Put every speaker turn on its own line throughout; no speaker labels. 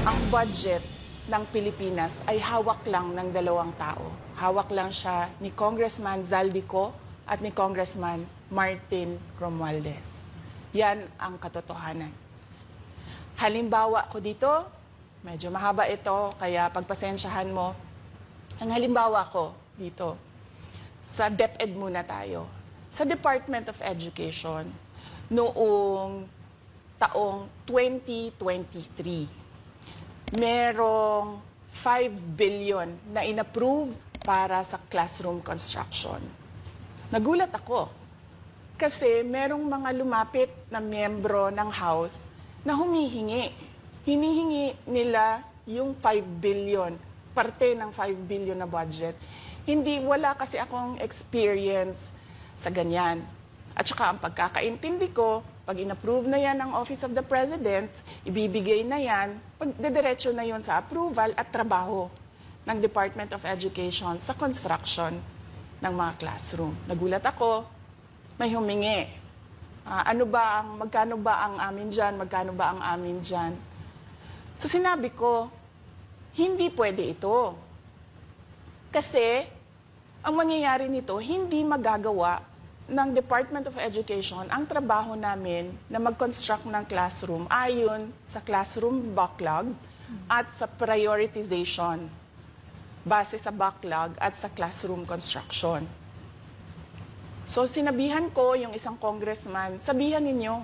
ang budget ng Pilipinas ay hawak lang ng dalawang tao. Hawak lang siya ni Congressman Zaldico at ni Congressman Martin Romualdez. Yan ang katotohanan. Halimbawa ko dito, medyo mahaba ito, kaya pagpasensyahan mo. Ang halimbawa ko dito, sa DepEd muna tayo. Sa Department of Education, noong taong 2023, merong 5 billion na inapprove para sa classroom construction. Nagulat ako kasi merong mga lumapit na miyembro ng House na humihingi. Hinihingi nila yung 5 billion, parte ng 5 billion na budget. Wala kasi akong experience sa ganyan. At saka ang pagkakaintindi ko, pag inapprove na yan ng Office of the President, ibibigay na yan, pagdediretso na yun sa approval at trabaho ng Department of Education sa construction ng mga classroom. Nagulat ako, may humingi. Magkano ba ang amin dyan? Magkano ba ang amin dyan? So sinabi ko, hindi pwede ito. Kasi ang mangyayari nito, hindi magagawa ng Department of Education ang trabaho namin na mag-construct ng classroom ayon sa classroom backlog at sa prioritization base sa backlog at sa classroom construction. So sinabihan ko yung isang congressman, sabihan ninyo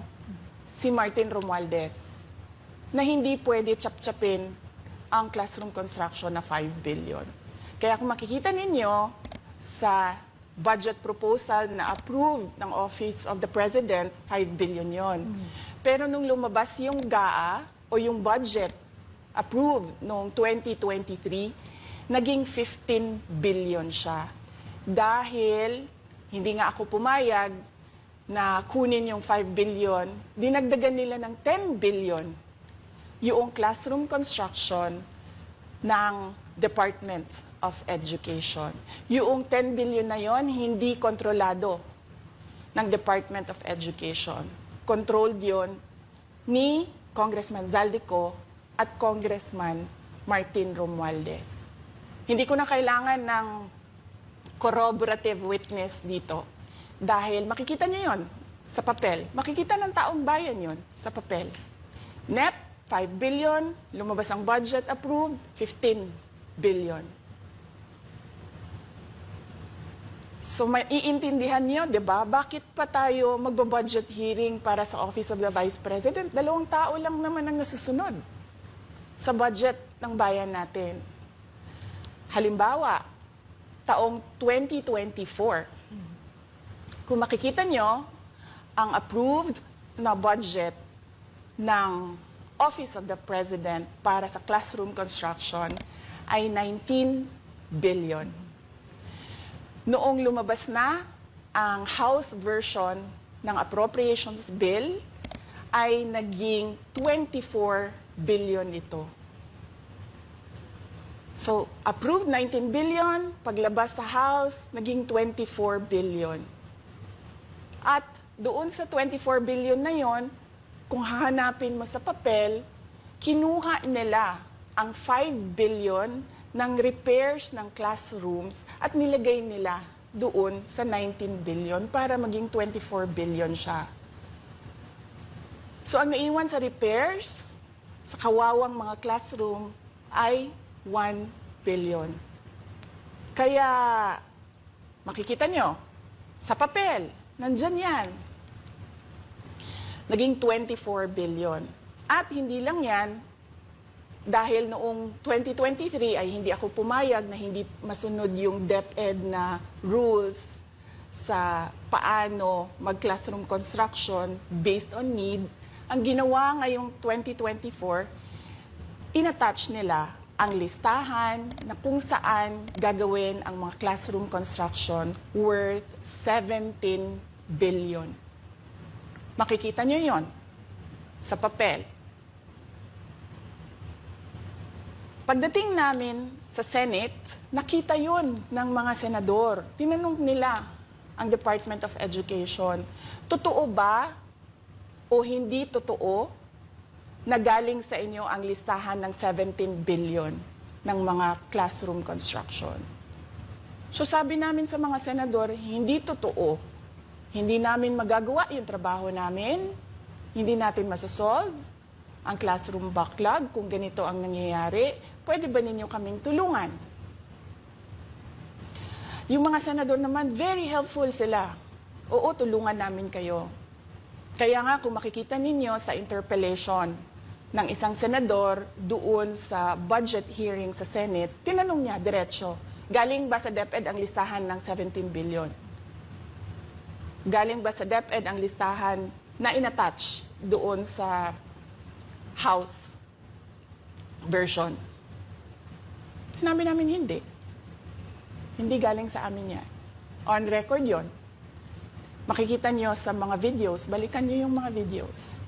si Martin Romualdez na hindi pwede chap-chapin ang classroom construction na 5 billion. Kaya kung makikita ninyo sa budget proposal na approved ng Office of the President, 5 billion yon. Pero nung lumabas yung GAA o yung budget approved noong 2023, naging 15 billion siya. Dahil hindi nga ako pumayag na kunin yung 5 billion, dinagdagan nila ng 10 billion yung classroom construction ng Department of Education. Yung 10 billion na yon hindi kontrolado ng Department of Education. Controlled yon ni Congressman Zaldico at Congressman Martin Romualdez. Hindi ko na kailangan ng corroborative witness dito dahil makikita niyo yon sa papel. Makikita ng taong bayan yon sa papel. NEP, 5 billion, lumabas ang budget approved, 15 billion. So maiintindihan niyo, 'di ba? Bakit pa tayo magbo-budget hearing para sa Office of the Vice President? 2 tao lang naman ang nasusunod sa budget ng bayan natin. Halimbawa, taong 2024. Kung makikita niyo, ang approved na budget ng Office of the President para sa classroom construction ay 19 billion. Noong lumabas na ang House version ng Appropriations Bill, ay naging 24 billion ito. So, approved 19 billion, paglabas sa House, naging 24 billion. At doon sa 24 billion na yon, kung hahanapin mo sa papel, kinuha nila ang 5 billion ng repairs ng classrooms at nilagay nila doon sa 19 billion para maging 24 billion siya. So ang naiwan sa repairs, sa kawawang mga classroom, ay 1 billion. Kaya makikita nyo, sa papel, nandyan yan. Naging 24 billion. At hindi lang yan, dahil noong 2023 ay hindi ako pumayag na hindi masunod yung DepEd na rules sa paano mag-classroom construction based on need, ang ginawa ngayong 2024, inattach nila ang listahan na kung saan gagawin ang mga classroom construction worth 17 billion. Makikita nyo yon sa papel. Pagdating namin sa Senate, nakita yun ng mga senador. Tinanong nila ang Department of Education, totoo ba o hindi totoo na galing sa inyo ang listahan ng 17 billion ng mga classroom construction. So sabi namin sa mga senador, hindi totoo. Hindi namin magagawa yung trabaho namin. Hindi natin masosolve ang classroom backlog kung ganito ang nangyayari. Pwede ba ninyo kaming tulungan? Yung mga senador naman, very helpful sila. Oo, tulungan namin kayo. Kaya nga kung makikita ninyo sa interpellation ng isang senador doon sa budget hearing sa Senate, tinanong niya diretso, galing ba sa DepEd ang listahan ng 17 billion? Galing ba sa DepEd ang listahan na inattach doon sa House version? Sinabi namin hindi. Hindi galing sa amin yan. On record yon. Makikita nyo sa mga videos, balikan nyo yung mga videos.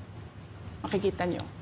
Makikita nyo.